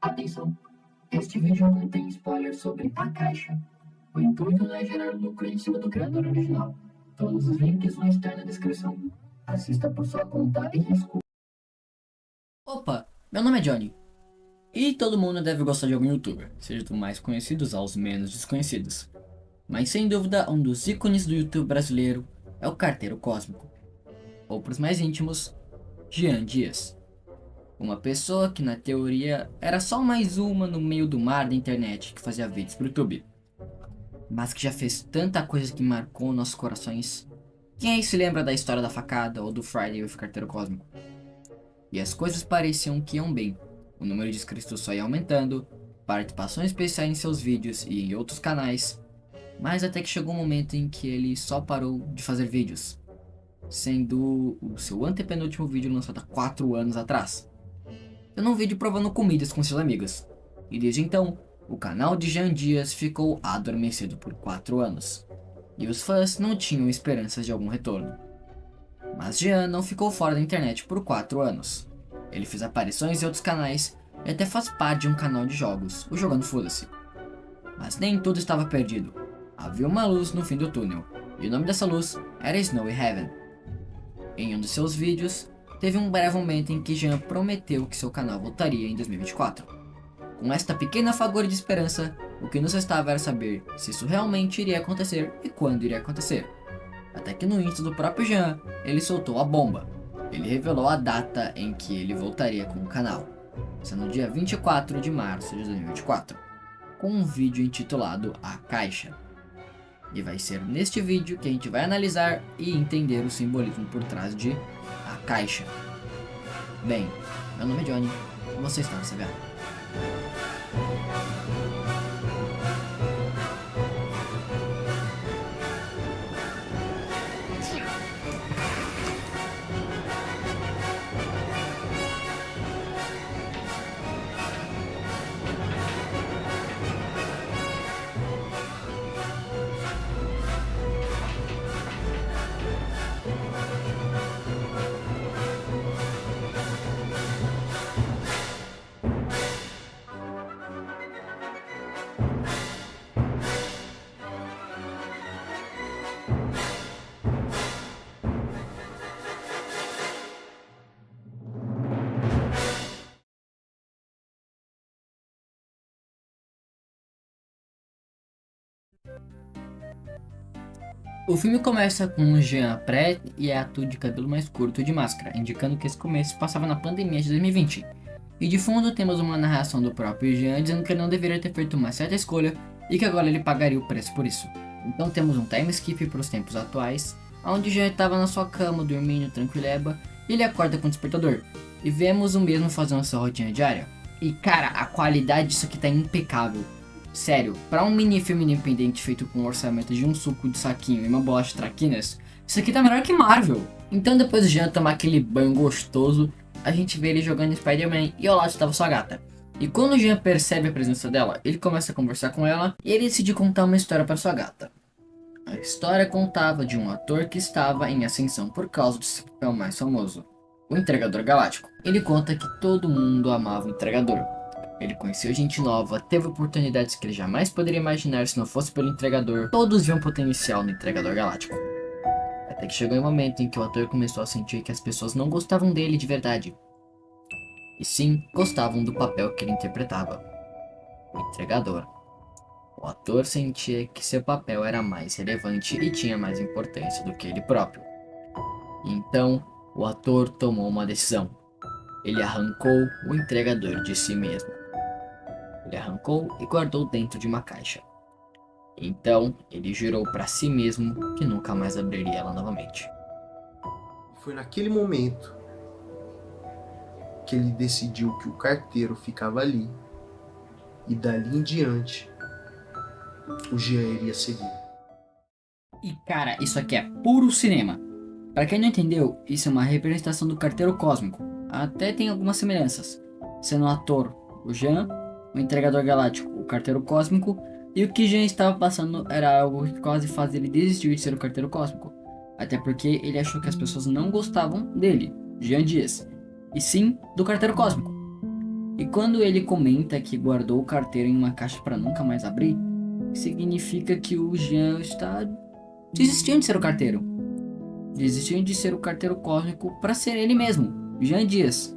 Atenção! Este vídeo contém spoilers sobre a caixa. O intuito não é gerar lucro em cima do criador original. Todos os links vão estar na descrição. Assista por sua conta e risco. Opa, meu nome é Johnny. E todo mundo deve gostar de algum youtuber, seja dos mais conhecidos aos menos desconhecidos. Mas sem dúvida, um dos ícones do YouTube brasileiro é o Carteiro Cósmico. Ou para os mais íntimos, Jean Dias. Uma pessoa que na teoria era só mais uma no meio do mar da internet que fazia vídeos pro YouTube. Mas que já fez tanta coisa que marcou nossos corações. Quem aí se lembra da história da facada ou do Friday with Carteiro Cósmico? E as coisas pareciam que iam bem. O número de inscritos só ia aumentando, participações especiais em seus vídeos e em outros canais, mas até que chegou um momento em que ele só parou de fazer vídeos, sendo o seu antepenúltimo vídeo lançado há 4 anos atrás, sendo um vídeo provando comidas com seus amigos. E desde então, o canal de Jean Dias ficou adormecido por 4 anos, e os fãs não tinham esperanças de algum retorno. Mas Jean não ficou fora da internet por 4 anos. Ele fez aparições em outros canais e até faz parte de um canal de jogos, o Jogando Foda-se. Mas nem tudo estava perdido. Havia uma luz no fim do túnel, e o nome dessa luz era Snowy Heaven. Em um de seus vídeos, teve um breve momento em que Jean prometeu que seu canal voltaria em 2024. Com esta pequena fagulha de esperança, o que nos restava era saber se isso realmente iria acontecer e quando iria acontecer. Até que no Insta do próprio Jean, ele soltou a bomba. Ele revelou a data em que ele voltaria com o canal, sendo no dia 24 de março de 2024, com um vídeo intitulado A Caixa. E vai ser neste vídeo que a gente vai analisar e entender o simbolismo por trás de A Caixa. Bem, meu nome é Johnny, e você está no CBA. O filme começa com um Jean pré e ato de cabelo mais curto e de máscara, indicando que esse começo passava na pandemia de 2020. E de fundo temos uma narração do próprio Jean dizendo que ele não deveria ter feito uma certa escolha e que agora ele pagaria o preço por isso. Então temos um time skip para os tempos atuais, onde Jean estava na sua cama dormindo tranquileba e ele acorda com o despertador. E vemos o mesmo fazendo sua rotina diária. E cara, a qualidade disso aqui tá impecável. Sério, pra um mini filme independente feito com um orçamento de um suco de saquinho e uma bolacha traquinas, isso aqui tá melhor que Marvel. Então depois de Jean tomar aquele banho gostoso, a gente vê ele jogando Spider-Man e ao lado estava sua gata. E quando o Jean percebe a presença dela, ele começa a conversar com ela e ele decide contar uma história para sua gata. A história contava de um ator que estava em ascensão por causa de seu papel mais famoso, o Entregador Galáctico. Ele conta que todo mundo amava o Entregador. Ele conheceu gente nova, teve oportunidades que ele jamais poderia imaginar se não fosse pelo Entregador. Todos viam potencial no Entregador Galáctico. Até que chegou um momento em que o ator começou a sentir que as pessoas não gostavam dele de verdade. E sim, gostavam do papel que ele interpretava. O Entregador. O ator sentia que seu papel era mais relevante e tinha mais importância do que ele próprio. Então, o ator tomou uma decisão. Ele arrancou o Entregador de si mesmo. Ele arrancou e guardou dentro de uma caixa. Então, ele jurou para si mesmo que nunca mais abriria ela novamente. Foi naquele momento que ele decidiu que o carteiro ficava ali e dali em diante o Jean iria seguir. E cara, isso aqui é puro cinema. Para quem não entendeu, isso é uma representação do Carteiro Cósmico. Até tem algumas semelhanças, sendo o ator o Jean, o Entregador Galáctico o Carteiro Cósmico, e o que Jean estava passando era algo que quase faz ele desistir de ser o Carteiro Cósmico. Até porque ele achou que as pessoas não gostavam dele, Jean Dias, e sim do Carteiro Cósmico. E quando ele comenta que guardou o carteiro em uma caixa para nunca mais abrir, significa que o Jean está desistindo de ser o carteiro. Desistindo de ser o carteiro cósmico para ser ele mesmo, Jean Dias.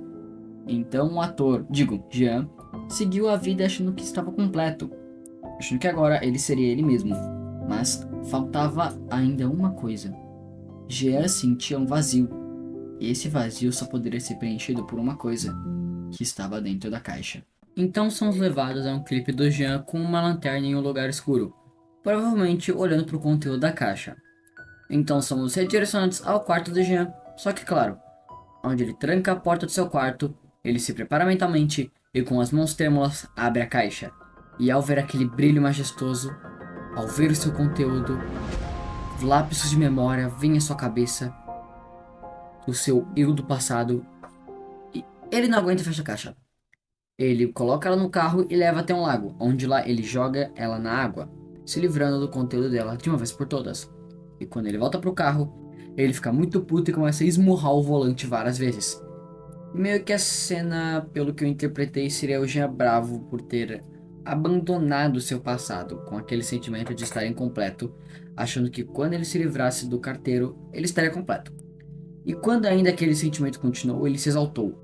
Então o ator, Jean, seguiu a vida achando que estava completo, achando que agora ele seria ele mesmo. Mas faltava ainda uma coisa. Jean sentia um vazio, e esse vazio só poderia ser preenchido por uma coisa, que estava dentro da caixa. Então somos levados a um clipe do Jean com uma lanterna em um lugar escuro, provavelmente olhando para o conteúdo da caixa. Então somos redirecionados ao quarto do Jean, só que claro, onde ele tranca a porta do seu quarto, ele se prepara mentalmente e com as mãos trêmulas abre a caixa. E ao ver aquele brilho majestoso, ao ver o seu conteúdo, lapsos de memória vêm à sua cabeça, do seu eu do passado, e ele não aguenta e fecha a caixa. Ele coloca ela no carro e leva até um lago, onde lá ele joga ela na água, se livrando do conteúdo dela de uma vez por todas. E quando ele volta pro carro, ele fica muito puto e começa a esmurrar o volante várias vezes. Meio que a cena, pelo que eu interpretei, seria o Jean bravo por ter abandonado seu passado, com aquele sentimento de estar incompleto, achando que quando ele se livrasse do carteiro, ele estaria completo. E quando ainda aquele sentimento continuou, ele se exaltou.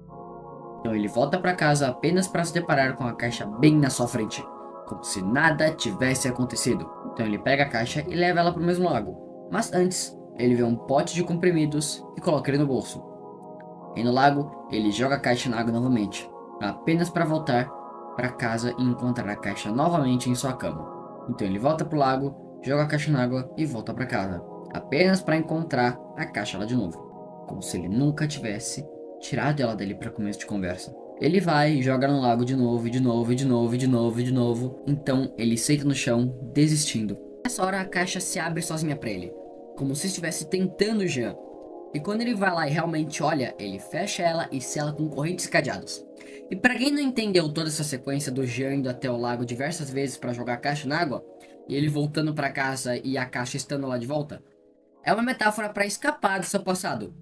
Então ele volta para casa apenas para se deparar com a caixa bem na sua frente, como se nada tivesse acontecido. Então ele pega a caixa e leva ela para o mesmo lago. Mas antes, ele vê um pote de comprimidos e coloca ele no bolso. E no lago, ele joga a caixa na água novamente, apenas para voltar para casa e encontrar a caixa novamente em sua cama. Então ele volta pro lago, joga a caixa na água e volta para casa, apenas para encontrar a caixa lá de novo, como se ele nunca tivesse tirado ela dali para começo de conversa. Ele vai e joga no lago de novo, e de novo, e de novo, e de novo, e de novo. Então ele senta no chão, desistindo. Nessa hora a caixa se abre sozinha para ele, como se estivesse tentando Jean. E quando ele vai lá e realmente olha, ele fecha ela e sela com correntes cadeadas. E para quem não entendeu toda essa sequência do Jean indo até o lago diversas vezes para jogar a caixa na água, e ele voltando para casa e a caixa estando lá de volta, é uma metáfora para escapar do seu passado.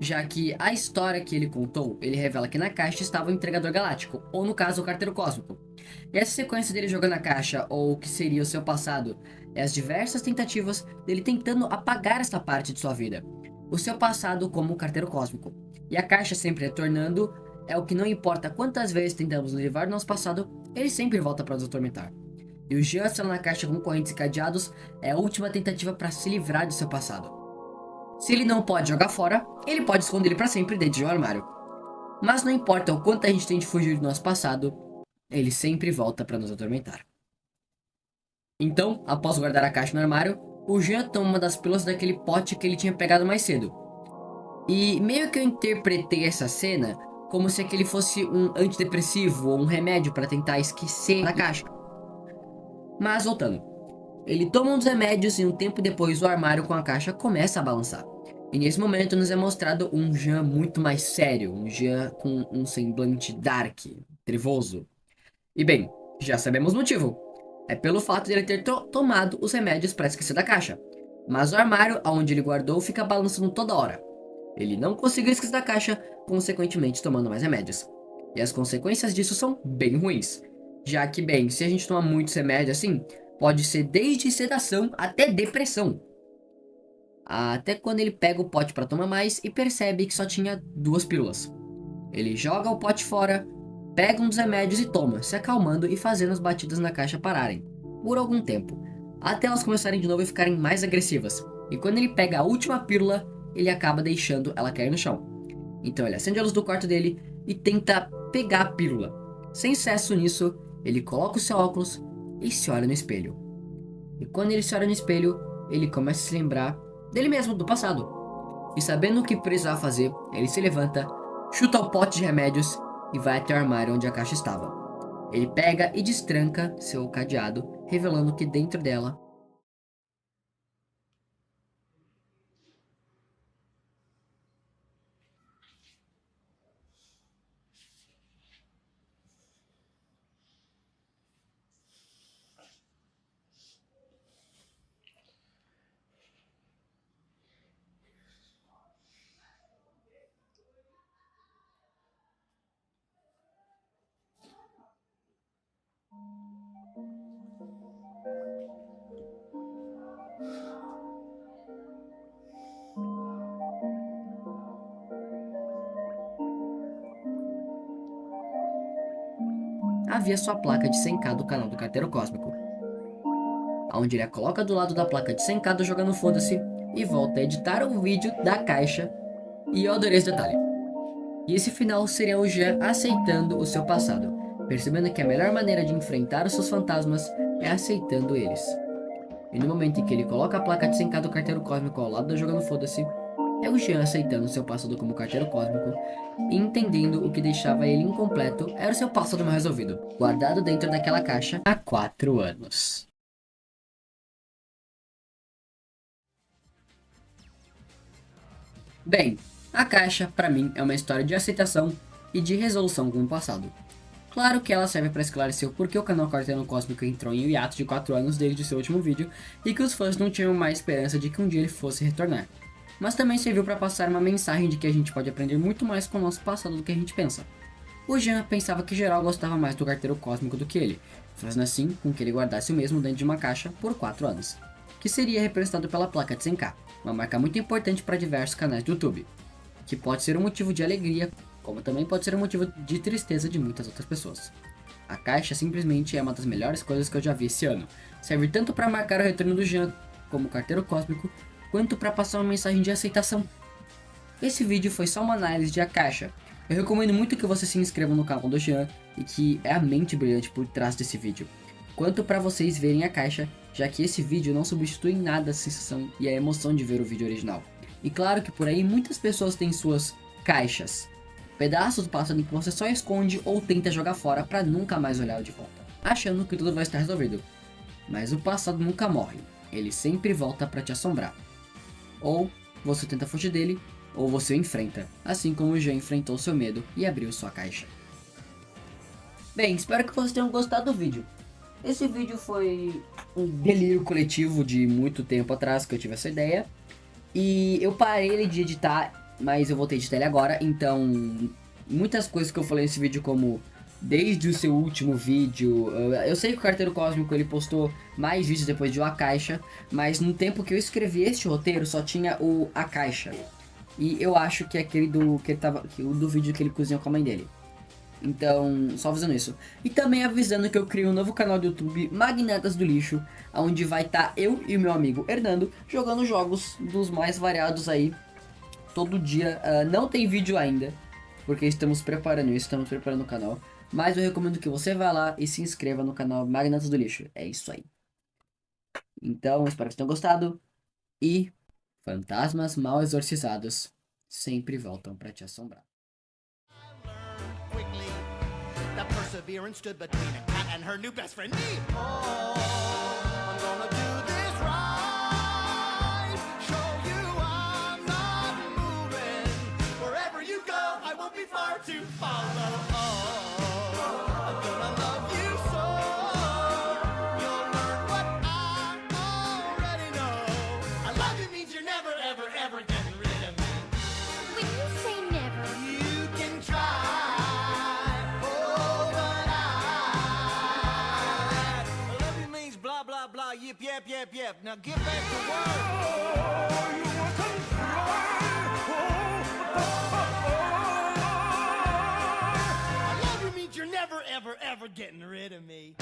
Já que a história que ele contou, ele revela que na caixa estava o entregador galáctico, ou no caso o carteiro cósmico. E essa sequência dele jogando a caixa, ou o que seria o seu passado, é as diversas tentativas dele tentando apagar essa parte de sua vida. O seu passado como carteiro cósmico. E a caixa sempre retornando, é o que não importa quantas vezes tentamos nos livrar do nosso passado, ele sempre volta para nos atormentar. E o Jean na caixa com correntes e cadeados é a última tentativa para se livrar do seu passado. Se ele não pode jogar fora, ele pode esconder ele para sempre dentro de um armário. Mas não importa o quanto a gente tente fugir do nosso passado, ele sempre volta para nos atormentar. Então, após guardar a caixa no armário, o Jean toma uma das pílulas daquele pote que ele tinha pegado mais cedo. E meio que eu interpretei essa cena como se aquele fosse um antidepressivo ou um remédio para tentar esquecer da caixa. Mas voltando. Ele toma um dos remédios e um tempo depois o armário com a caixa começa a balançar. E nesse momento nos é mostrado um Jean muito mais sério, um Jean com um semblante dark, trevoso. E bem, já sabemos o motivo. É pelo fato de ele ter tomado os remédios para esquecer da caixa. Mas o armário onde ele guardou fica balançando toda hora. Ele não conseguiu esquecer da caixa, consequentemente tomando mais remédios. E as consequências disso são bem ruins. Já que, bem, se a gente tomar muitos remédios assim, pode ser desde sedação até depressão. Até quando ele pega o pote para tomar mais e percebe que só tinha 2 pílulas. Ele joga o pote fora, pega um dos remédios e toma, se acalmando e fazendo as batidas na caixa pararem, por algum tempo, até elas começarem de novo e ficarem mais agressivas. E quando ele pega a última pílula, ele acaba deixando ela cair no chão. Então ele acende a luz do quarto dele e tenta pegar a pílula. Sem sucesso nisso, ele coloca o seu óculos e se olha no espelho. E quando ele se olha no espelho, ele começa a se lembrar dele mesmo, do passado. E sabendo o que precisava fazer, ele se levanta, chuta o pote de remédios e vai até o armário onde a caixa estava. Ele pega e destranca seu cadeado, revelando que dentro dela havia sua placa de 100k do canal do Carteiro Cósmico, onde ele a coloca do lado da placa de 100k do Jogando Foda-se e volta a editar o vídeo da caixa. E eu adorei esse detalhe. E esse final seria o Jean aceitando o seu passado, percebendo que a melhor maneira de enfrentar os seus fantasmas é aceitando eles. E no momento em que ele coloca a placa de 100k do Carteiro Cósmico ao lado do Jogando Foda-se, é o Jean aceitando seu passado como Carteiro Cósmico e entendendo o que deixava ele incompleto era o seu passado mal resolvido, guardado dentro daquela caixa há 4 anos. Bem, a caixa, pra mim, é uma história de aceitação e de resolução com o passado. Claro que ela serve para esclarecer o porquê o canal Carteiro Cósmico entrou em um hiato de 4 anos desde o seu último vídeo e que os fãs não tinham mais esperança de que um dia ele fosse retornar. Mas também serviu para passar uma mensagem de que a gente pode aprender muito mais com o nosso passado do que a gente pensa. O Jean pensava que geral gostava mais do Carteiro Cósmico do que ele, fazendo assim com que ele guardasse o mesmo dentro de uma caixa por 4 anos, que seria representado pela placa de 100k, uma marca muito importante para diversos canais do YouTube, que pode ser um motivo de alegria, como também pode ser um motivo de tristeza de muitas outras pessoas. A caixa simplesmente é uma das melhores coisas que eu já vi esse ano. Serve tanto para marcar o retorno do Jean como Carteiro Cósmico, quanto para passar uma mensagem de aceitação. Esse vídeo foi só uma análise de A Caixa. Eu recomendo muito que você se inscreva no canal do Jean e que é a mente brilhante por trás desse vídeo. Quanto para vocês verem A Caixa, já que esse vídeo não substitui em nada a sensação e a emoção de ver o vídeo original. E claro que por aí muitas pessoas têm suas caixas, pedaços do passado em que você só esconde ou tenta jogar fora para nunca mais olhar de volta, achando que tudo vai estar resolvido. Mas o passado nunca morre, ele sempre volta para te assombrar. Ou você tenta fugir dele, ou você o enfrenta, assim como o Jean enfrentou seu medo e abriu sua caixa. Bem, espero que vocês tenham gostado do vídeo. Esse vídeo foi um delírio coletivo de muito tempo atrás que eu tive essa ideia. E eu parei ele de editar, mas eu voltei a editar ele agora, então muitas coisas que eu falei nesse vídeo, como desde o seu último vídeo, eu sei que o Carteiro Cósmico ele postou mais vídeos depois de A Caixa, mas no tempo que eu escrevi este roteiro só tinha o A Caixa. E eu acho que é aquele do vídeo que ele cozinhou com a mãe dele. Então, só avisando isso. E também avisando que eu criei um novo canal do YouTube, Magnatas do Lixo, onde vai estar eu e o meu amigo Hernando jogando jogos dos mais variados aí, todo dia. Não tem vídeo ainda, porque estamos preparando isso, estamos preparando o canal. Mas eu recomendo que você vá lá e se inscreva no canal Magnatas do Lixo. É isso aí. Então, espero que tenham gostado. E fantasmas mal exorcizados sempre voltam pra te assombrar. Perseverance stood between a cat and her new best friend. Oh, I'm gonna do this right. Show you I'm not moving. Wherever you go, I won't be far to follow. Oh, I'm gonna love you so. You'll learn what I already know. I love you means you're never, ever, ever getting rid of me. When you say never, You can try. Yep. Now get back to work. I love you means you're never, ever, ever getting rid of me.